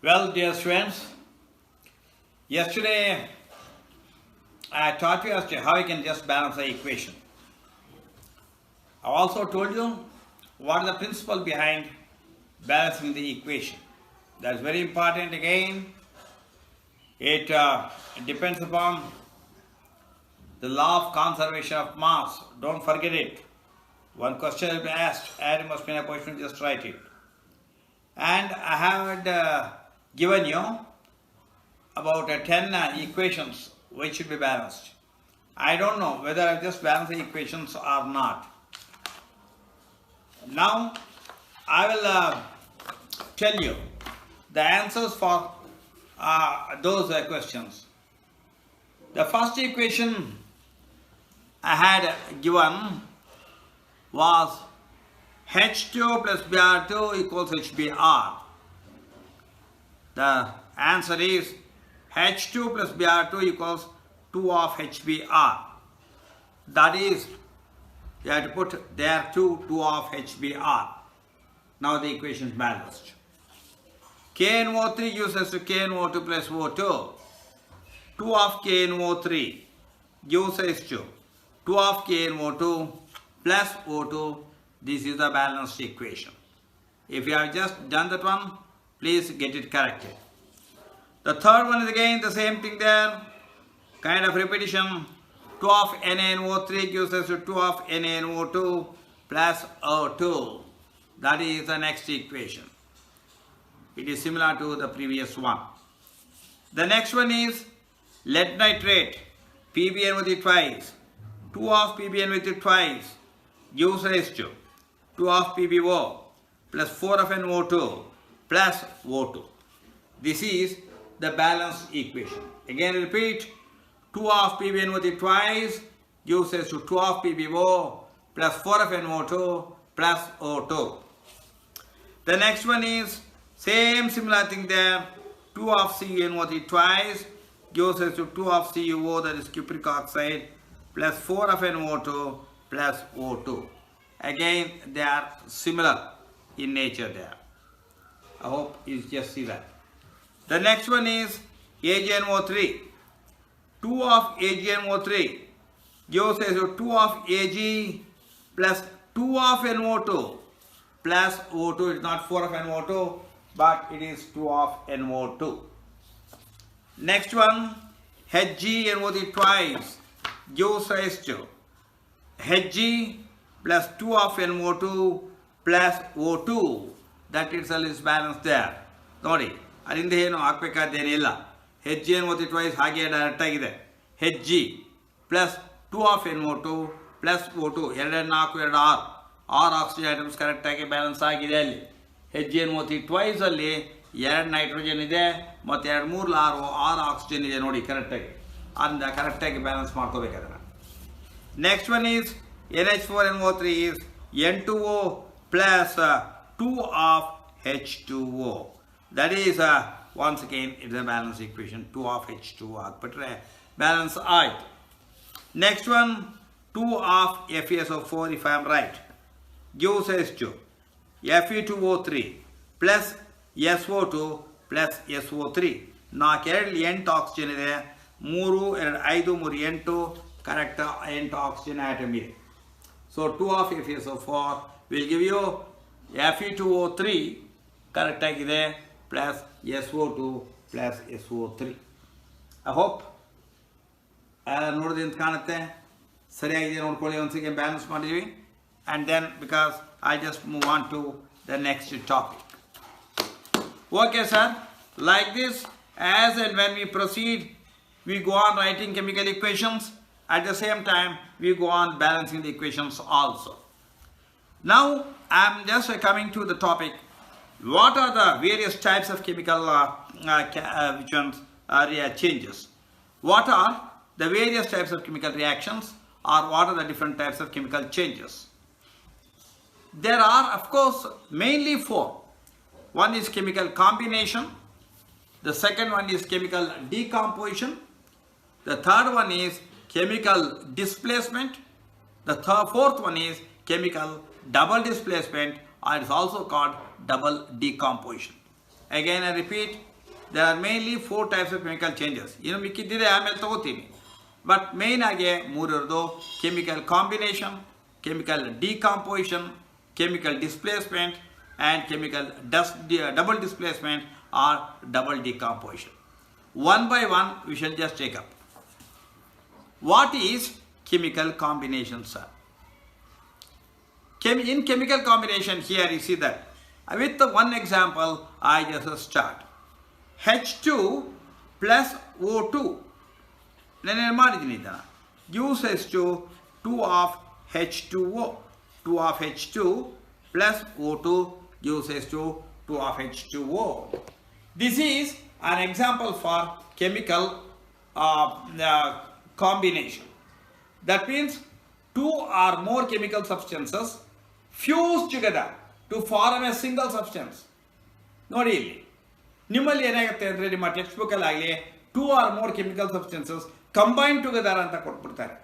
Well, dear students, yesterday I taught you as to how you can just balance the equation. I also told you what is the principle behind balancing the equation. That's very important again. It depends upon the law of conservation of mass. Don't forget it. One question will be asked and you must be in a position to just write it. And I have given you about 10 equations which should be balanced. I don't know whether I just balance the equations or not. Now I will tell you the answers for those questions. The first equation I had given was H2 plus Br2 equals HBr. The answer is H2 plus Br2 equals 2 of HBr. That is, you have to put there 2 of HBr. Now the equation is balanced. KNO3 gives us to KNO2 plus O2. 2 of KNO3 gives us to 2 of KNO2 plus O2. This is the balanced equation. If you have just done that one, please get it corrected. The third one is again the same thing there, kind of repetition. 2 of NaNO3 gives us 2 of NaNO2 plus O2. That is the next equation. It is similar to the previous one. The next one is lead nitrate, PBN with it twice. 2 of PBN with it twice gives us 2 of PbO plus 4 of NO2 plus O2. This is the balanced equation. Again repeat, 2 of PBN with it twice gives us 2 of PbO plus 4 of NO2 plus O2. The next one is same similar thing there, 2 of CuN with it twice gives us 2 of CuO, that is cupric oxide, plus 4 of NO2 plus O2. Again, they are similar in nature there. I hope you just see that. The next one is AgNO3. 2 of AgNO3 gives us 2 of Ag plus 2 of NO2 plus O2. It's not 4 of NO2, but it is 2 of NO2. Next one, HgNO3 twice gives us to Hg plus 2 of NO2 plus O2. That itself is balanced there. ನೋಡಿ ಅದರಿಂದ ಏನು ಹಾಕಬೇಕಾದೇನಿಲ್ಲ. HgNO3 twice ಹಾಗೆ direct ಆಗಿದೆ. Hg plus 2 of NO2 plus O2 2 4 2 6 oxygen items correct ಆಗಿ balance ಆಗಿದೆ ಅಲ್ಲಿ. HgNO3 twice ಅಲ್ಲಿ 2 nitrogen ಇದೆ ಮತ್ತು 2 3 6 ಆಕ್ಸಿಜನ್ ಇದೆ ನೋಡಿ ಕರೆಕ್ಟ್ ಆಗಿ. ಅದನ್ನ ಕರೆಕ್ಟ್ ಆಗಿ ಬ್ಯಾಲೆನ್ಸ್ ಮಾಡ್ಕೋಬೇಕು ಅದನ್ನ. Next one is NH4NO3 is N2O plus 2 of H2O. That is once again it is a balanced equation. 2 of H2O ಆಗ್ಬಿಟ್ರೆ balance ಆಯ್ತು. Next one, 2 of FeSO4 if I am right gives us to Fe2O3 plus SO2 plus SO3. 4 2 8 oxygen ಇದೆ, 3 2 5 3 8 correct 8 oxygen atom ಇದೆ. So 2 of FeSO4 will give you Fe2O3 correct ಆಗಿದೆ plus SO2 plus SO3. I hope ನೋಡಿದ್ರೆ ಅಂತ ಕಾಣುತ್ತೆ, ಸರಿಯಾಗಿದೆ ನೋಡ್ಕೊಳ್ಳಿ. ಒಂದ್ಸಲ balance ಮಾಡಿದ್ವಿ and then because I just move on to the next topic. Okay sir, like this as and when we proceed we go on writing chemical equations. At the same time, we go on balancing the equations also. Now, I am just coming to the topic. What are the various types of chemical changes? What are the various types of chemical reactions, or what are the different types of chemical changes? There are, of course, mainly 4. One is chemical combination. The second one is chemical decomposition. The third one is chemical displacement. The fourth one is chemical double displacement, or it's also called double decomposition. Again I repeat, there are mainly 4 types of chemical changes. ಮಿಕ್ಕಿದ್ದಿದೆ ಆಮೇಲೆ ತಗೋತೀನಿ. But main ಆಗಿ ಮೂರರದು chemical combination, chemical decomposition, chemical displacement and chemical double displacement or double decomposition. One by one we shall just take up. What is chemical combination, sir? In chemical combination, here you see that with the one example I just start. H2 plus O2 ನಾನು ಮಾಡಿದ್ದೀನಿ ಇದನ್ನು gives us to 2 of H2O. 2 of H2 plus O2 gives us to 2 of H2O. This is an example for chemical combination. That means 2 or more chemical substances fuse together to form a single substance. ನೋಡಿ ಇಲ್ಲಿ ನಿಮ್ಮಲ್ಲಿ ಏನಾಗುತ್ತೆ ಅಂದರೆ ನಿಮ್ಮ text ಬುಕ್ಕಲ್ಲಿ ಆಗಲಿ 2 or more chemical substances combine together ಅಂತ ಕೊಟ್ಬಿಡ್ತಾರೆ.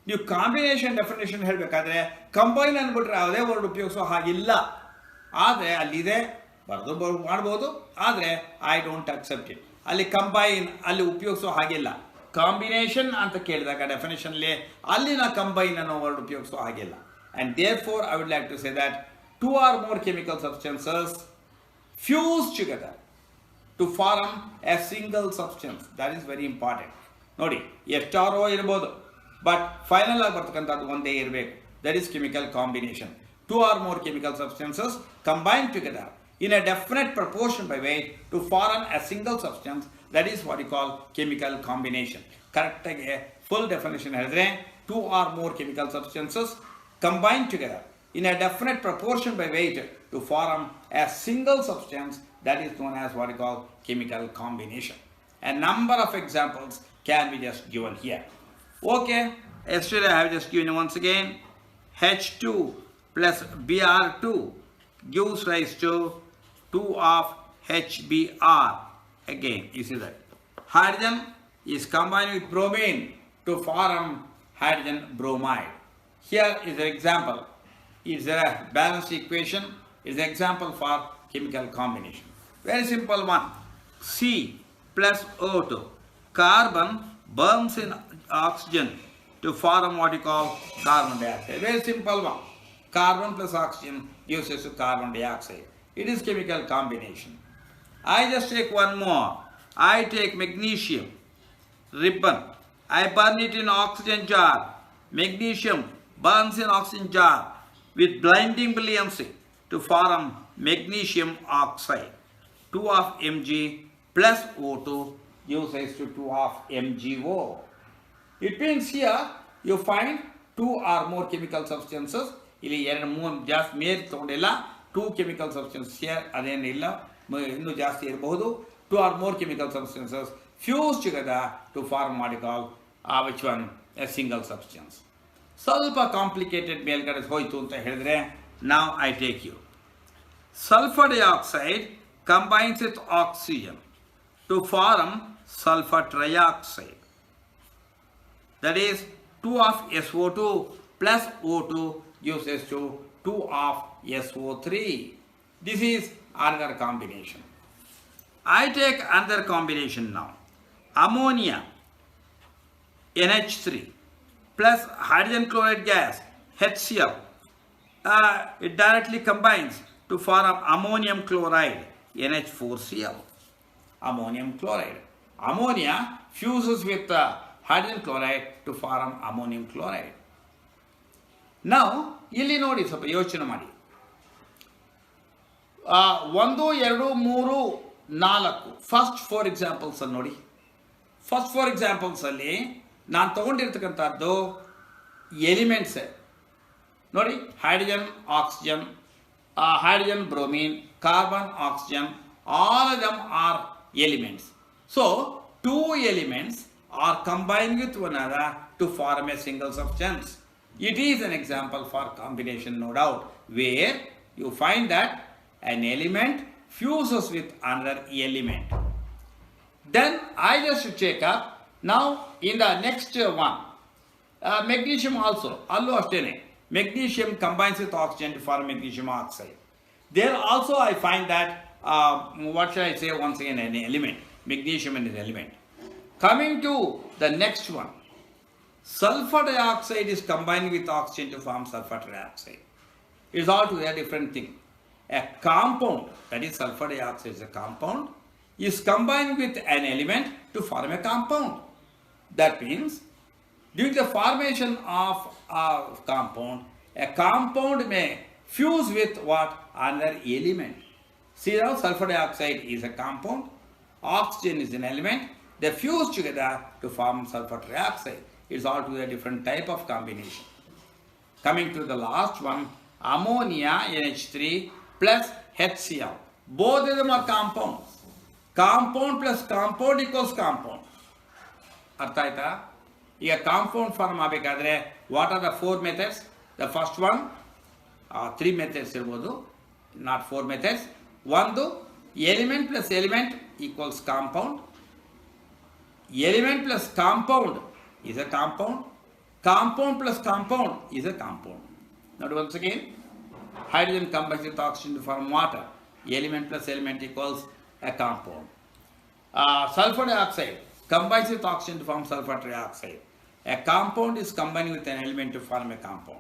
ನೀವು ಕಾಂಬಿನೇಷನ್ ಡೆಫಿನೇಷನ್ ಹೇಳಬೇಕಾದ್ರೆ ಕಂಬೈನ್ ಅಂದ್ಬಿಟ್ರೆ ಯಾವುದೇ ವರ್ಡ್ ಉಪಯೋಗಿಸೋ ಹಾಗಿಲ್ಲ. ಆದರೆ ಅಲ್ಲಿದೆ ಬರೆದು ಮಾಡ್ಬೋದು, ಆದರೆ ಐ ಡೋಂಟ್ ಅಕ್ಸೆಪ್ಟ್ ಇಟ್. ಅಲ್ಲಿ ಕಂಬೈನ್ ಅಲ್ಲಿ ಉಪಯೋಗಿಸೋ ಹಾಗಿಲ್ಲ. ಕಾಂಬಿನೇಷನ್ ಅಂತ ಕೇಳಿದಾಗ ಡೆಫಿನೇಷನ್ಲಿ ಅಲ್ಲಿನ ಕಂಬೈನ್ ಅನ್ನೋ ವರ್ಡ್ ಉಪಯೋಗಿಸೋ ಹಾಗಿಲ್ಲ. And therefore I would like to say that 2 or more chemical substances fuse together to form a single substance. That is very important. ನೋಡಿ ಎಷ್ಟಾರೋ ಇರ್ಬೋದು, ಬಟ್ ಫೈನಲ್ ಆಗಿ ಬರ್ತಕ್ಕಂಥದ್ದು ಒಂದೇ ಇರಬೇಕು. That is chemical combination. 2 or more chemical substances combine together in a definite proportion by weight to form a single substance. That is what we call chemical combination. Correct ಆಗಿ full definition ಹೇಳಿದ್ರೆ 2 or more chemical substances combine together in a definite proportion by weight to form a single substance. That is known as what we call chemical combination. A number of examples can be just given here. Okay, yesterday I have just given you once again. H2 plus Br2 gives rise to 2 of HBr. Again, you see that hydrogen is combined with bromine to form hydrogen bromide. Here is an example. Is there a balanced equation? Is an example for chemical combination. Very simple one. C plus O2. Carbon burns in oxygen to form what you call carbon dioxide. Very simple one. Carbon plus oxygen gives us carbon dioxide. It is chemical combination. I just take one more. I take magnesium ribbon. I burn it in oxygen jar. Magnesium burns in oxygen jar with blinding brilliancy to form magnesium oxide. 2 of Mg plus O2 gives rise to 2 of MgO. It means here you find 2 or more chemical substances. ಇಲ್ಲಿ 2-3 ಜಾಸ್ತಿ ಮೇಲ್ ತಗೊಂಡಿಲ್ಲ. 2 chemical substances here ಅದೇನಿಲ್ಲ, ಇನ್ನೂ ಜಾಸ್ತಿ ಇರಬಹುದು. 2 or more chemical substances fuse together to form what you call which one a single substance. ಸ್ವಲ್ಪ complicated ಮೇಲ್ಗಡೆ ಹೋಯ್ತು ಅಂತ ಹೇಳಿದ್ರೆ now I take you. Sulfur dioxide combines with oxygen to form sulfur trioxide. That is 2 of SO2 plus O2 gives us to 2 of SO3. This is another combination. I take another combination now. Ammonia NH3 plus hydrogen chloride gas HCl. It directly combines to form ammonium chloride NH4Cl. Ammonium chloride. Ammonia fuses with hydrogen chloride to form ammonium chloride. Now, ಇಲ್ಲಿ ನೋಡಿ ಸ್ವಲ್ಪ ಯೋಚನೆ ಮಾಡಿ. 1, 2, 3, 4 first 4 examples ಅಲ್ಲಿ ನೋಡಿ. First 4 examples ಅಲ್ಲಿ ನಾನು ತಗೊಂಡಿರ್ತಕ್ಕಂಥದ್ದು elements ನೋಡಿ. Hydrogen oxygen, hydrogen bromine, carbon oxygen, all of them are elements. So 2 elements are combined with one another to form a single substance. It is an example for combination, no doubt, where you find that an element fuses with another element. Then I just check up now in the next one. Magnesium also, allo ashtene. Magnesium combines with oxygen to form magnesium oxide. There also I find that, what shall I say once again, an element. Magnesium is an element. Coming to the next one. Sulfur dioxide is combined with oxygen to form sulfur trioxide. It's altogether a different thing. A compound, that is sulfur dioxide is a compound, is combined with an element to form a compound. That means, during the formation of a compound may fuse with what? Another element. See now, sulfur dioxide is a compound, oxygen is an element, they fuse together to form sulfur trioxide. It's altogether a different type of combination. Coming to the last one, ammonia NH3 plus HCl. Both of them are compounds. Compound plus compound equals compound. Artha aita? Here compound form agabekadre, what are the 4 methods? The first one, 3 methods irbodu, not 4 methods. One, element plus element equals compound. Element plus compound is a compound. Compound plus compound is a compound. Now once again, hydrogen combines with oxygen to form water. Element plus element equals a compound. Sulfur dioxide combines with oxygen to form sulfur trioxide. A compound is combined with an element to form a compound.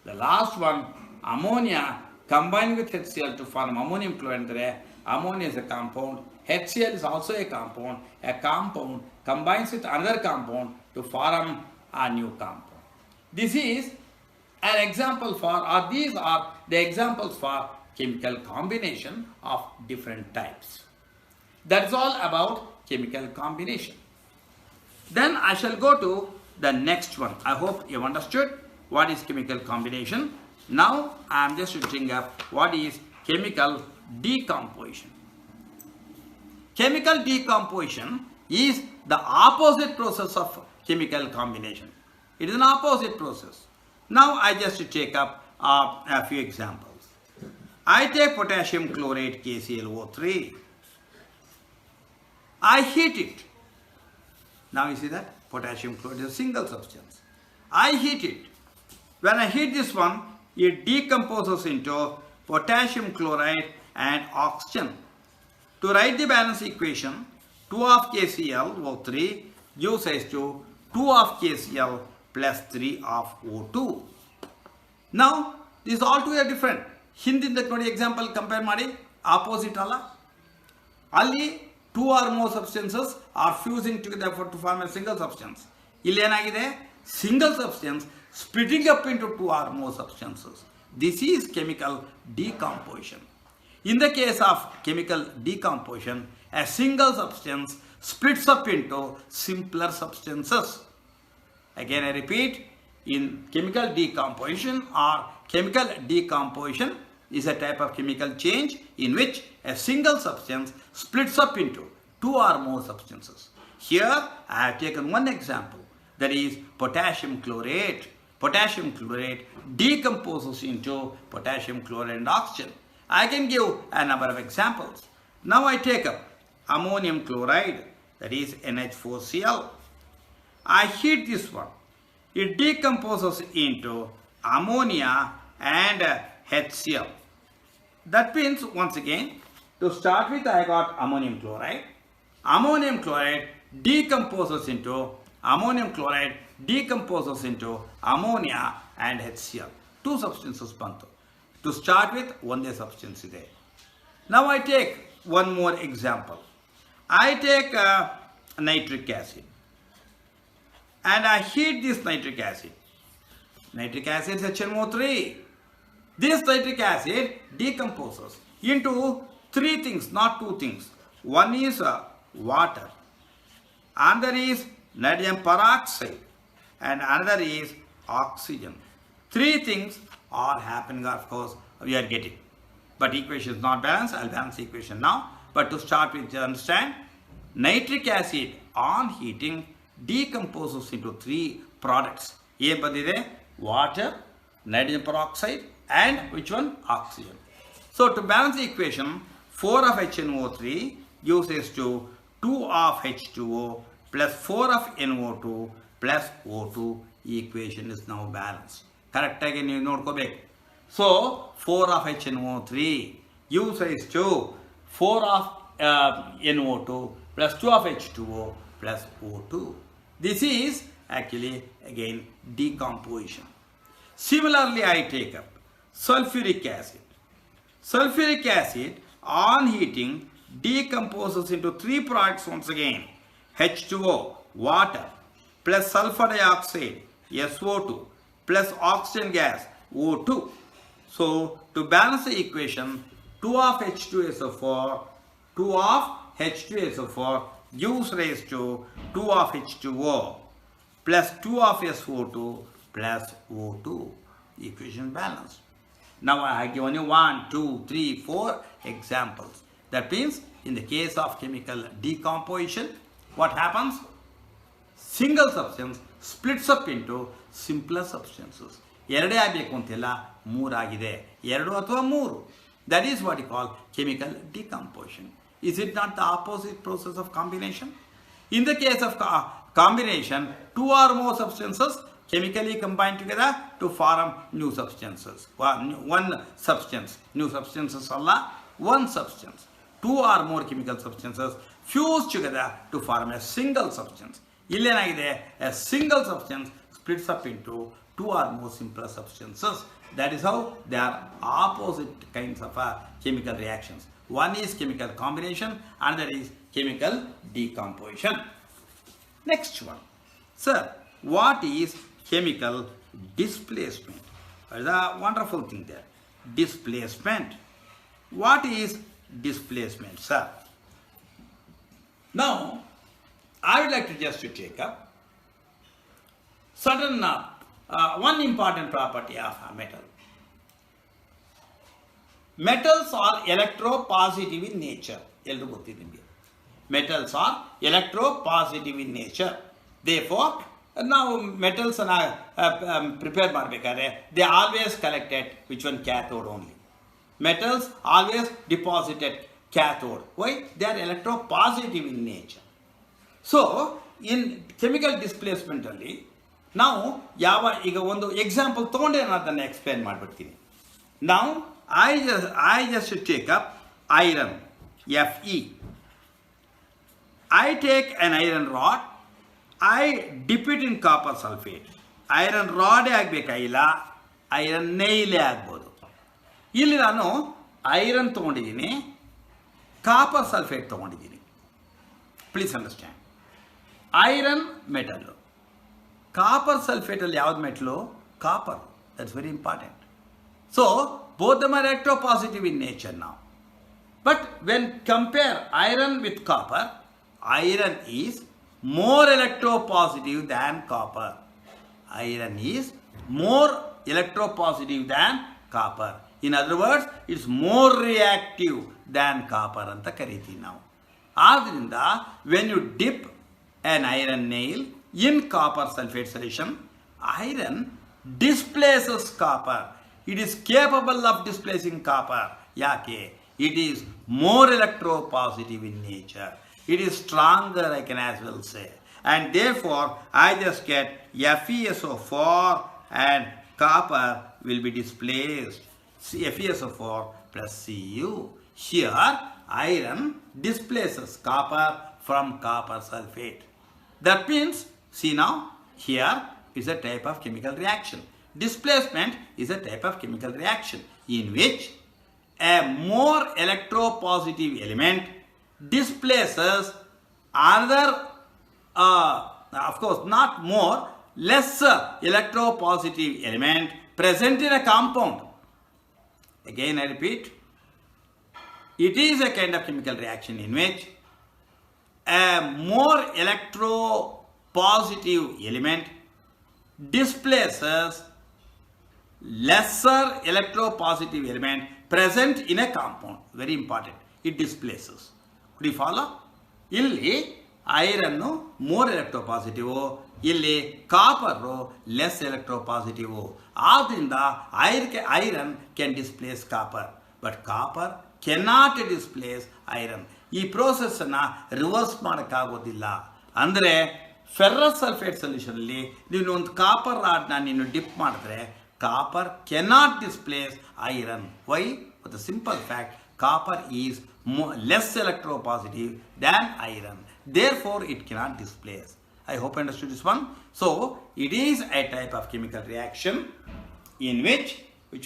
The last one, ammonia combined with HCl to form ammonium chloride. Ammonia is a compound. HCl is also a compound. A compound combines with another compound to form a new compound. This is an example for, or these are the examples for chemical combination of different types. That's all about chemical combination. Then I shall go to the next one. I hope you have understood what is chemical combination. Now I am just looking up what is chemical decomposition. Chemical decomposition is the opposite process of chemical combination. It is an opposite process. Now I just take up a few examples. I take potassium chlorate KClO3. I heat it. Now you see that potassium chlorate is a single substance. I heat it. When I heat this one, it decomposes into potassium chloride and oxygen. To write the balance equation, 2 of KClO3 gives us to 2 of KCl plus 3 of O2. Now, this is altogether different. Hindinda ನೋಡಿ example compare ಮಾಡಿ opposite ಅಲ್ಲ. ಅಲ್ಲಿ 2 or more substances are fusing together to form a single substance. ಇಲ್ಲಿ ಏನಾಗಿದೆ? Single substance splitting up into 2 or more substances. This is chemical decomposition. In the case of chemical decomposition, a single substance splits up into simpler substances. Again I repeat, in chemical decomposition or chemical decomposition is a type of chemical change in which a single substance splits up into 2 or more substances. Here I have taken one example, that is potassium chlorate. Potassium chlorate decomposes into potassium chloride and oxygen. I can give a number of examples. Now I take up ammonium chloride, that is NH4Cl. I heat this one. It decomposes into ammonia and HCl. That means, once again, to start with, I got ammonium chloride. Ammonium chloride decomposes into ammonium chloride decomposes into ammonia and HCl. 2 substances bantu. To start with, one substance is there. Now I take one more example. I take nitric acid and I heat this nitric acid. Nitric acid is HNO3. This nitric acid decomposes into 3 things, not 2 things. One is water, another is nitrogen peroxide, and another is oxygen. 3 things are happening, of course, we are getting. But equation is not balanced. I will balance the equation now. But to start with, you understand, nitric acid on heating decomposes into 3 products. Water, nitrogen peroxide, and which one? Oxygen. So to balance the equation, 4 of HNO3 gives us to 2 of H2O plus 4 of NO2 plus O2. Equation is now balanced. Correct again, you note. So 4 of HNO3 gives us to 4 of NO2 plus 2 of H2O plus O2. This is actually again decomposition. Similarly, I take up sulfuric acid. Sulfuric acid on heating decomposes into three products once again. H2O, water, plus sulfur dioxide, SO2, plus oxygen gas, O2. So, to balance the equation, 2 of H2SO4, 2 of H2SO4 gives rise to 2 of H2O plus 2 of SO2 plus O2. Equation balanced. Now I have given you 1, 2, 3, 4 examples. That means in the case of chemical decomposition, what happens? Single substance splits up into simpler substances. ಎರಡೇ ಆಗಬೇಕು ಅಂತಿಲ್ಲ, ಮೂರಾಗಿದೆ, ಎರಡು ಅಥವಾ ಮೂರು. That is what you call chemical decomposition. Is it not the opposite process of combination? In the case of combination, two or more substances chemically combine together to form new substances. One substance, new substances alla, one substance. Two or more chemical substances fuse together to form a single substance. Illenagide, a single substance splits up into two or more simpler substances. That is how they are opposite kinds of chemical reactions. One is chemical combination, another is chemical decomposition. Next one. Sir, what is chemical displacement? That is a wonderful thing there. Displacement. What is displacement, sir? Now, I would like to just take up certain one important property of a metal. Metals are electropositive in nature. Metals are electropositive in nature. Therefore, now metals are prepared ಮಾಡಬೇಕಾದ್ರೆ they always collected which one? Cathode only. Metals always deposited cathode. Why? They are electropositive in nature. So, in chemical displacement ಅಲ್ಲಿ ನಾವು ಈಗ ಒಂದು example ತಗೊಂಡೆ ನಾನು ಅದನ್ನು explain ಮಾಡಿಬಿಡ್ತೀನಿ. Now I just take up iron, Fe. I take an iron rod, I dip it in copper sulfate. Iron rod ಆಗಬೇಕಾಗಿಲ್ಲ, iron ನೇಯ್ಲೇ ಆಗ್ಬೋದು. ಇಲ್ಲಿ ನಾನು ಐರನ್ ತೊಗೊಂಡಿದ್ದೀನಿ, ಕಾಪರ್ ಸಲ್ಫೇಟ್ ತೊಗೊಂಡಿದ್ದೀನಿ. Please understand. Iron metal, copper sulphate ಅಲ್ಲಿ ಯಾವ್ದು metal? Copper. That's very important. So, both them are electropositive in nature now. But when compare iron with copper, iron is more electropositive than copper. Iron is more electropositive than copper. In other words, it's more reactive than copper anta ಕರೀತೀವಿ ನಾವು. ಆದ್ರಿಂದ when you dip an iron nail in copper sulfate solution, iron displaces copper. It is capable of displacing copper. Yake? It is more electropositive in nature. It is stronger, I can as well say. And therefore, I just get FeSO4 and copper will be displaced. FeSO4 plus Cu. Here, iron displaces copper from copper sulfate. That means, see now, here is a type of chemical reaction. Displacement is a type of chemical reaction in which a more electropositive element displaces another, of course not more, lesser electropositive element present in a compound. Again I repeat, it is a kind of chemical reaction in which a more electropositive element displaces lesser electropositive element present in a compound. Very important. It displaces. Could you follow? Illi iron more electropositive, illi copper less electropositive. Adrinda iron can displace copper, but copper cannot displace iron. Ee process na reverse ಮಾಡಕ್ಕಾಗೋದಿಲ್ಲ. ಅಂದ್ರೆ ferrous sulphate solution ಅಲ್ಲಿ ನೀನು ಒಂದು copper rod ನೀನು drip ಮಾಡಿದ್ರೆ copper cannot displace iron. Why? For the simple fact, copper is less electropositive than iron. Therefore, it cannot displace. I hope you understood this one. So, it is a type of chemical reaction in which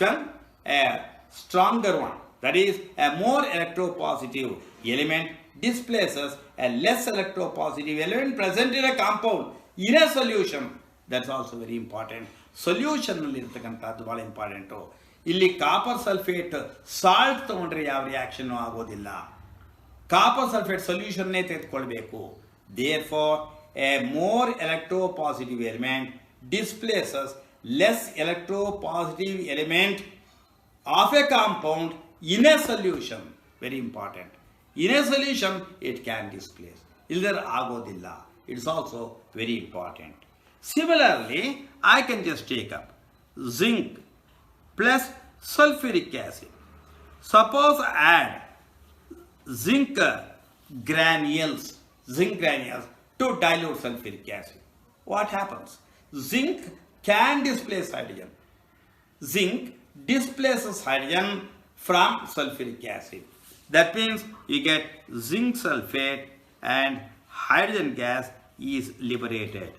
one? A stronger one, that is a more electropositive element displaces a less electropositive element present in a compound in a solution. That's also very important. Solution nallirthakkantaddu bhal important. Illi copper sulfate salt tagondre yav reaction agodilla. Copper sulfate solution ne ತೆಗೆದುಕೊಳ್ಳಬೇಕು. Therefore, a more electropositive element displaces less electropositive element of a compound in a solution. Very important. In a solution, it can displace. Ildar agodilla. It's also very important. Similarly, I can just take up zinc plus sulfuric acid. Suppose I add zinc granules to dilute sulfuric acid. What happens? Zinc can displace hydrogen. Zinc displaces hydrogen from sulfuric acid. That means you get zinc sulfate and hydrogen gas is liberated.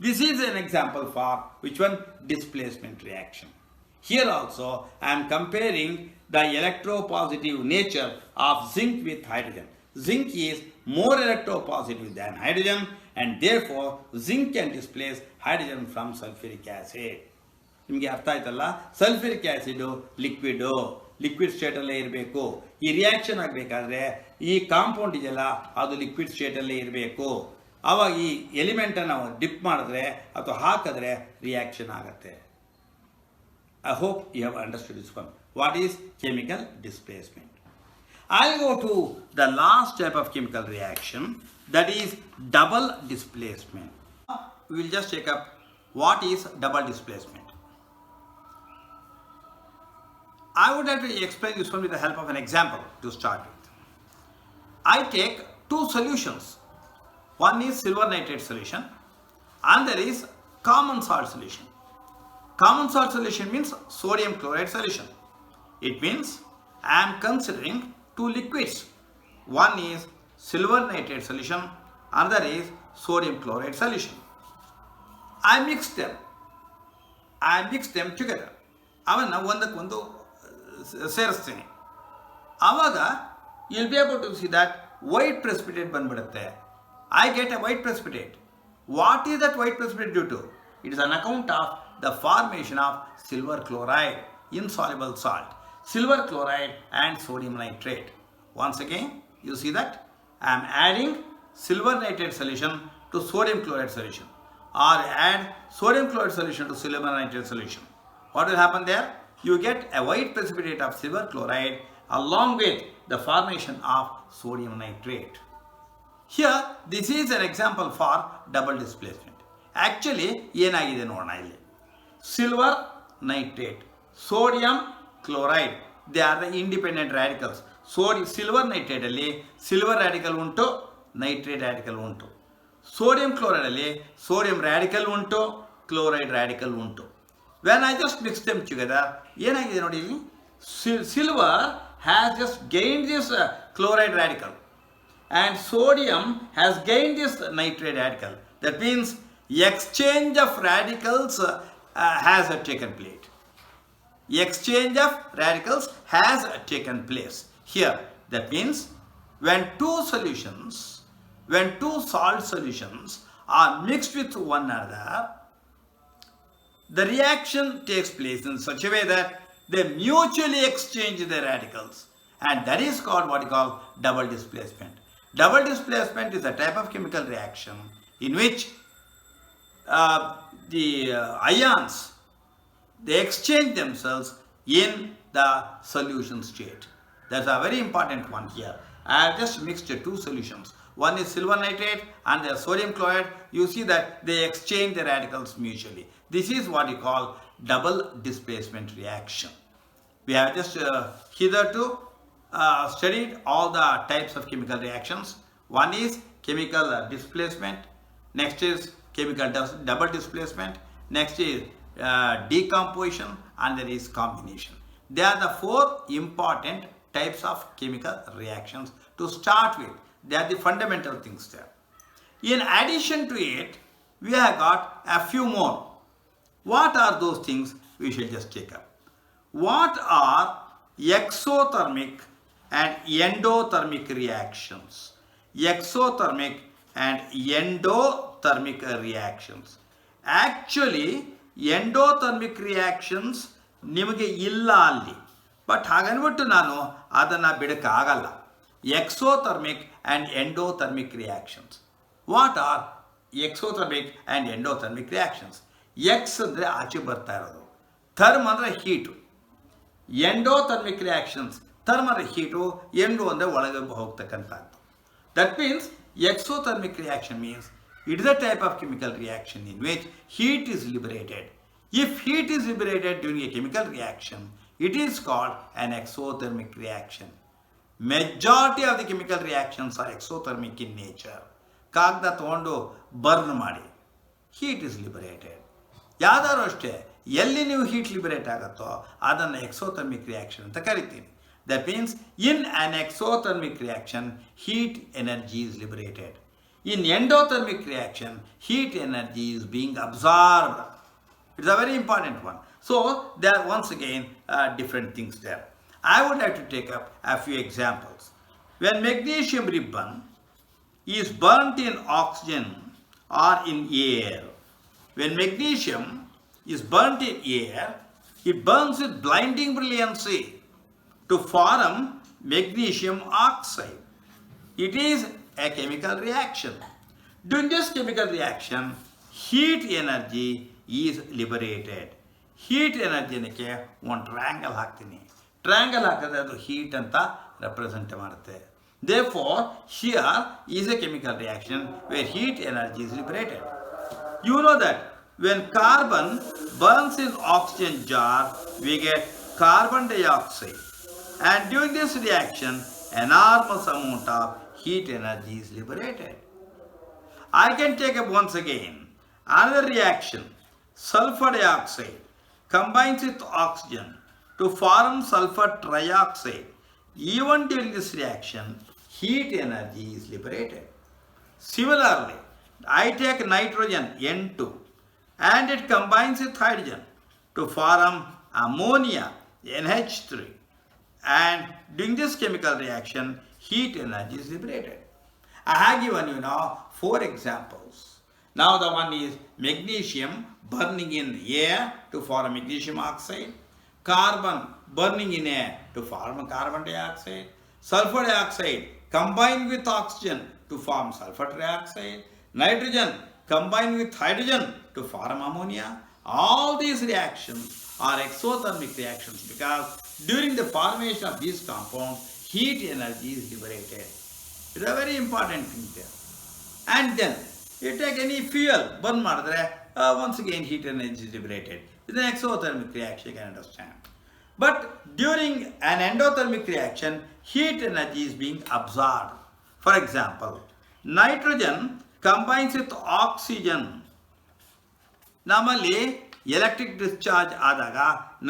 This is an example for which one? Displacement reaction. Here also I am comparing the electropositive nature of zinc with hydrogen. Zinc is more electropositive than hydrogen and therefore zinc can displace hydrogen from sulfuric acid. ನಿಮಗೆ ಅರ್ಥ ಆಯ್ತಲ್ಲ? Sulphuric acid liquid state ಅಲ್ಲೇ ಇರಬೇಕು. ಈ reaction ಆಗಬೇಕಾದ್ರೆ ಈ compound ಇದೆಯಲ್ಲ ಅದು ಲಿಕ್ವಿಡ್ ಸ್ಟೇಟ್ ಅಲ್ಲೇ ಇರಬೇಕು. ಆವಾಗ ಈ ಎಲಿಮೆಂಟ್ ಅನ್ನು ನಾವು ಡಿಪ್ ಮಾಡಿದ್ರೆ ಅಥವಾ ಹಾಕಿದ್ರೆ ರಿಯಾಕ್ಷನ್ ಆಗುತ್ತೆ. I hope you have understood this one. What is chemical displacement? I'll go to the last type of chemical reaction, that is double displacement. We will just take up what is double displacement. I would like to explain this one with the help of an example to start with. I take two solutions. One is silver nitrate solution and there is common salt solution. Common salt solution means sodium chloride solution. It means I am considering two liquids. One is silver nitrate solution, another is sodium chloride solution. I mix them together. ಅವನ್ನು ಒಂದಕ್ಕೊಂದು ಸೇರಿಸ್ತೀನಿ. ಆವಾಗ you'll be able to see that white precipitate ಬಂದ್ಬಿಡುತ್ತೆ. I get a white precipitate. What is that white precipitate due to? It is on account of the formation of silver chloride, insoluble salt. Silver chloride and sodium nitrate. Once again, you see that I am adding silver nitrate solution to sodium chloride solution, or add sodium chloride solution to silver nitrate solution. What will happen there? You get a white precipitate of silver chloride along with the formation of sodium nitrate. Here, this is an example for double displacement. Actually, ಏನಾಗಿದೆ ನೋಡೋಣ ಇಲ್ಲಿ. Silver nitrate, sodium chloride, they are the independent radicals. Silver nitrate ಅಲ್ಲಿ silver radical ಉಂಟು, nitrate radical ಉಂಟು. Sodium chloride ಅಲ್ಲಿ sodium radical ಉಂಟು, chloride radical ಉಂಟು. When I just mix them together, ಏನಾಗಿದೆ ನೋಡಿ ಇಲ್ಲಿ, silver has just gained this chloride radical and sodium has gained this nitrate radical. That means exchange of radicals has taken place. Exchange of radicals has taken place here. That means when two salt solutions are mixed with one another, the reaction takes place in such a way that they mutually exchange their radicals, and that is called what you call double displacement. Double displacement is a type of chemical reaction in which the ions, they exchange themselves in the solution state. That's a very important one here. I have just mixed two solutions. One is silver nitrate and the sodium chloride. You see that they exchange the radicals mutually. This is what you call double displacement reaction. We have just hitherto studied all the types of chemical reactions. One is chemical displacement. Next is chemical double displacement. Next is decomposition, and there is combination. They are the four important types of chemical reactions to start with. They are the fundamental things there. In addition to it, we have got a few more. What are those things? We shall just take up. What are exothermic and endothermic reactions? Exothermic and endothermic reactions. Actually, endothermic reactions ನಿಮಗೆ ಇಲ್ಲ ಅಲ್ಲಿ, but ಹಾಗನ್ಬಿಟ್ಟು ನಾನು ಅದನ್ನು ಬಿಡೋಕ್ಕಾಗಲ್ಲ. Exothermic and endothermic reactions. What are exothermic and endothermic reactions? Ex ಅಂದರೆ ಆಚೆ ಬರ್ತಾ ಇರೋದು, ಥರ್ಮ್ ಅಂದರೆ ಹೀಟು. ಎಂಡೋಥರ್ಮಿಕ್ ರಿಯಾಕ್ಷನ್ಸ್, ಥರ್ಮ್ ಅಂದರೆ ಹೀಟು, ಎಂಡೋ ಅಂದರೆ ಒಳಗೆ ಹೋಗ್ತಕ್ಕಂಥದ್ದು. That means exothermic reaction means it is a type of chemical reaction in which heat is liberated. If heat is liberated during a chemical reaction, it is called an exothermic reaction. Majority of the chemical reactions are exothermic in nature. ಕಾಗದ ತಗೊಂಡು burn ಮಾಡಿ heat is liberated. ಯಾವ್ದಾದ್ರು ಅಷ್ಟೇ ಎಲ್ಲಿ ನೀವು heat liberate ಆಗುತ್ತೋ ಅದನ್ನು exothermic reaction ಅಂತ ಕರಿತೀವಿ. That means in an exothermic reaction, heat energy is liberated. In endothermic reaction, heat energy is being absorbed. It's a very important one. So, there are once again different things there. I would like to take up a few examples. When magnesium ribbon is burnt in oxygen or in air, when magnesium is burnt in air, it burns with blinding brilliancy to form magnesium oxide. It is a chemical reaction. During this chemical reaction, heat energy is liberated. Heat energy ಗೆ ಒಂದು triangle ಹಾಕ್ತೀನಿ. Triangle ಹಾಕಿದ್ರೆ ಅದು heat ಅಂತ represent ಮಾಡುತ್ತೆ. Therefore, here is a chemical reaction where heat energy is liberated. You know that when carbon burns in oxygen jar, we get carbon dioxide. And during this reaction, enormous amount of heat energy is liberated. I can take up once again another reaction. Sulfur dioxide combines with oxygen to form sulfur trioxide. Even during this reaction, heat energy is liberated. Similarly, I take nitrogen N2 and it combines with hydrogen to form ammonia NH3. And during this chemical reaction, heat energy is liberated. I have given you now 4 examples. Now the one is magnesium burning in air to form magnesium oxide, carbon burning in air to form carbon dioxide, sulfur dioxide combined with oxygen to form sulfur trioxide, nitrogen combined with hydrogen to form ammonia. All these reactions are exothermic reactions because during the formation of these compounds, heat energy is liberated. It's a very important thing there. And then, you take any fuel, burn madre, once again heat energy is liberated. It's an exothermic reaction, you can understand. But during an endothermic reaction, heat energy is being absorbed. For example, nitrogen combines with oxygen. Normally, electric discharge ಆದಾಗ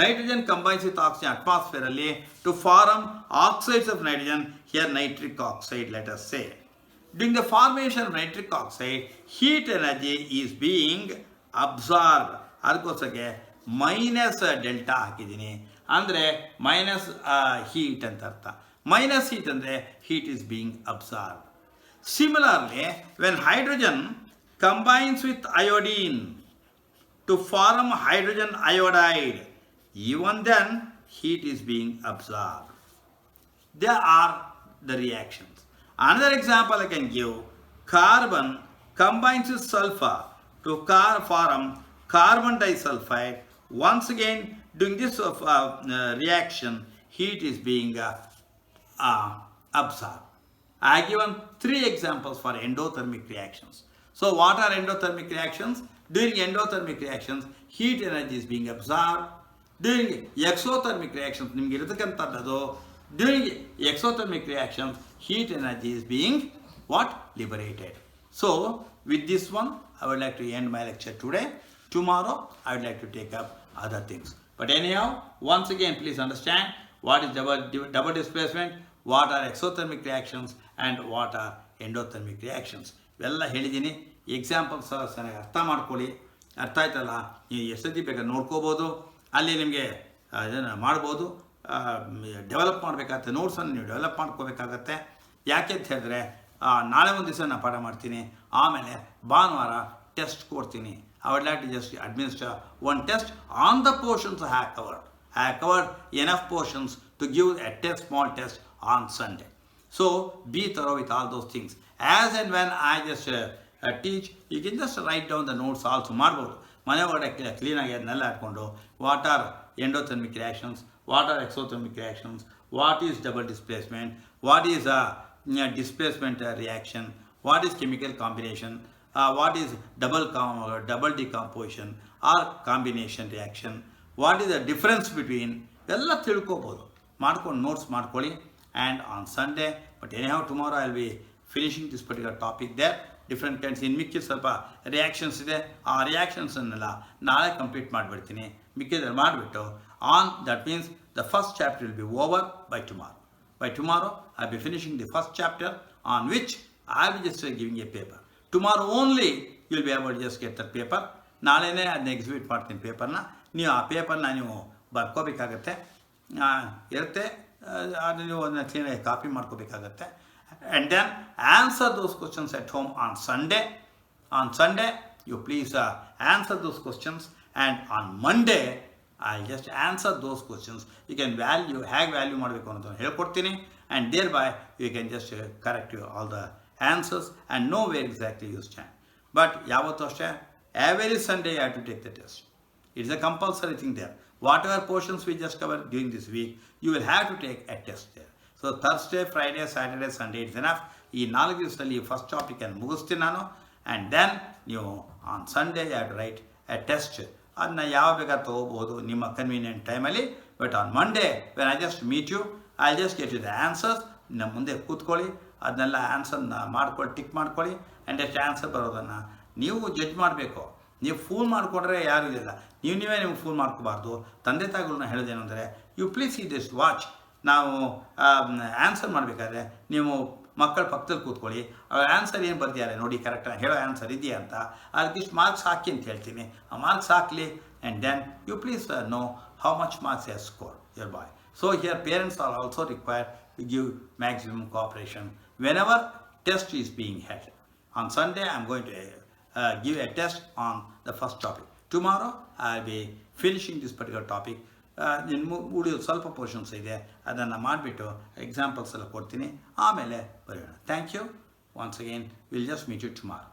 nitrogen combines with oxygen atmosphere ಅಲ್ಲಿ to form oxides of nitrogen, here nitric oxide let us say. During the formation of nitric oxide, heat energy is being absorbed. ಅದಕ್ಕೋಸ್ಕರ minus delta ಹಾಕಿದ್ದೀನಿ, ಅಂದರೆ minus heat ಅಂತ ಅರ್ಥ. Minus heat ಅಂದರೆ heat is being absorbed. Similarly, when hydrogen combines with iodine to form hydrogen iodide, even then heat is being absorbed. There are the reactions. Another example I can give, carbon combines with sulfur to form carbon disulfide. Once again, during this reaction, heat is being absorbed. I have given 3 examples for endothermic reactions. So what are endothermic reactions? During endothermic reactions, heat energy is being absorbed. During exothermic reactions, during exothermic reactions, heat energy is being what? Liberated. So with this one, I would like to end my lecture today. Tomorrow, I would like to take up other things. But anyhow, once again, please understand, what is double displacement, what are exothermic reactions and what are endothermic reactions. ಇವೆಲ್ಲ ಹೇಳಿದ್ದೀನಿ. Examples ಚೆನ್ನಾಗಿ ಅರ್ಥ ಮಾಡ್ಕೊಳ್ಳಿ. ಅರ್ಥ ಆಯ್ತಲ್ಲ, ನೀವು ಎಷ್ಟೊತ್ತಿ ಬೇಕಾದ್ರೆ ನೋಡ್ಕೋಬೋದು. ಅಲ್ಲಿ ನಿಮಗೆ ಇದನ್ನು ಮಾಡ್ಬೋದು. ಡೆವಲಪ್ ಮಾಡಬೇಕಾಗತ್ತೆ, ನೋಟ್ಸನ್ನು ನೀವು ಡೆವಲಪ್ ಮಾಡ್ಕೋಬೇಕಾಗತ್ತೆ. ಯಾಕೆ ಅಂತ ಹೇಳಿದ್ರೆ ನಾಳೆ ಒಂದು ದಿವಸ ನಾನು ಪಾಠ ಮಾಡ್ತೀನಿ, ಆಮೇಲೆ ಭಾನುವಾರ ಟೆಸ್ಟ್ ಕೊಡ್ತೀನಿ. I would like to just administer one test on the portions I have covered. I have covered enough portions to give a test, small test on Sunday. So be thorough with all those things. As and when I just teach, you can just write down the notes also ಮಾಡ್ಬೋದು. ಮನೆ ಒಳಗಡೆ ಕ್ಲೀನಾಗಿ ಅದನ್ನೆಲ್ಲ ಹಾಕ್ಕೊಂಡು what are endothermic reactions, what are exothermic reactions, what is double displacement, what is displacement reaction, what is chemical combination, what is double decomposition or combination reaction, what is the difference between, ಎಲ್ಲ ತಿಳ್ಕೊಬೋದು. ಮಾಡ್ಕೊಂಡು notes ಮಾಡ್ಕೊಳ್ಳಿ. and on Sunday, but anyhow tomorrow I will be finishing this particular topic there. Different kinds ಇನ್ನು ಮಿಕ್ಕಿದ ಸ್ವಲ್ಪ reactions ಇದೆ, ಆ ರಿಯಾಕ್ಷನ್ಸನ್ನೆಲ್ಲ ನಾಳೆ ಕಂಪ್ಲೀಟ್ ಮಾಡಿಬಿಡ್ತೀನಿ. ಮಿಕ್ಕಿದಲ್ಲಿ ಮಾಡಿಬಿಟ್ಟು that means the first chapter will be over by tomorrow. By tomorrow, I will be finishing the first chapter on which I will be just giving a paper. Tomorrow only you will be able to just get the paper. ನಾಳೆನೇ ಅದನ್ನ exhibit ಮಾಡ್ತೀನಿ ಪೇಪರ್ನ. ನೀವು ಆ ಪೇಪರ್ನ ನೀವು ಬರ್ಕೋಬೇಕಾಗತ್ತೆ ಇರುತ್ತೆ, ಅದು ನೀವು ಅದನ್ನ ಕ್ಲೀನಾಗಿ ಕಾಪಿ ಮಾಡ್ಕೋಬೇಕಾಗತ್ತೆ. And then answer those questions at home on Sunday. On Sunday, you please answer those questions, and on Monday, I'll just answer those questions. You can ಹೇಗೆ ವ್ಯಾಲ್ಯೂ ಮಾಡಬೇಕು ಅಂತ ಹೇಳ್ಕೊಡ್ತೀನಿ, and thereby you can just correct all the answers and know where exactly you stand. But ಯಾವತ್ತೂ ಅಷ್ಟೇ, every Sunday you have to take the test. It's a compulsory thing there. Whatever portions we just covered during this week, you will have to take a test there. So Thursday, Friday, Saturday, Sunday it's enough. ಈ 4 ದಿವಸದಲ್ಲಿ first ಟಾಪಿಕನ್ನು ಮುಗಿಸ್ತೀನಿ ನಾನು. And then ನೀವು on Sunday you have to write a test. ಅದನ್ನ ಯಾವ ಬೇಕಾದ್ರೆ ತೊಗೋಬೋದು ನಿಮ್ಮ ಕನ್ವೀನಿಯೆಂಟ್ ಟೈಮಲ್ಲಿ. But on Monday when I just meet you, I just get you the answers. ನಮ್ಮ ಮುಂದೆ ಕೂತ್ಕೊಳ್ಳಿ, ಅದನ್ನೆಲ್ಲ ಆನ್ಸರ್ನ ಮಾಡ್ಕೊಳ್ಳಿ, ಟಿಕ್ ಮಾಡ್ಕೊಳ್ಳಿ. ಆ್ಯಂಡ್ ಎಷ್ಟು ಆನ್ಸರ್ ಬರೋದನ್ನು ನೀವು ಜಡ್ಜ್ ಮಾಡಬೇಕು. ನೀವು ಫೂಲ್ ಮಾಡಿಕೊಂಡ್ರೆ ಯಾರೂ ಇಲ್ಲ, ನೀವೇ ನಿಮ್ಗೆ ಫೂಲ್ ಮಾಡ್ಕೋಬಾರ್ದು. ತಂದೆ ತಾಯಿಗಳನ್ನ ಹೇಳೋದೇನು ಅಂದರೆ, you please see this watch. ನಾವು ಆನ್ಸರ್ ಮಾಡಬೇಕಾದ್ರೆ ನೀವು ಮಕ್ಕಳ ಪಕ್ಕದಲ್ಲಿ ಕೂತ್ಕೊಳ್ಳಿ, ಅವ್ರ ಆನ್ಸರ್ ಏನು ಬರ್ದಿದ್ದಾರೆ ನೋಡಿ, ಕರೆಕ್ಟಾಗಿ ಹೇಳೋ ಆನ್ಸರ್ ಇದೆಯಾ ಅಂತ, ಅದಕ್ಕಿಷ್ಟು ಮಾರ್ಕ್ಸ್ ಹಾಕಿ ಅಂತ ಹೇಳ್ತೀನಿ. ಆ ಮಾರ್ಕ್ಸ್ ಹಾಕಲಿ, and then you please know how much marks you score your boy. So here parents are also required to give maximum cooperation whenever test is being held. On Sunday, I am going to give a test on the first topic. Tomorrow, I will be finishing this particular topic. ಉಳಿಯೋದು ಸ್ವಲ್ಪ portions ಇದೆ, ಅದನ್ನು ಮಾಡಿಬಿಟ್ಟು examples ಎಲ್ಲ ಕೊಡ್ತೀನಿ, ಆಮೇಲೆ ಬರೆಯೋಣ. Thank you once again. Will just meet you tomorrow.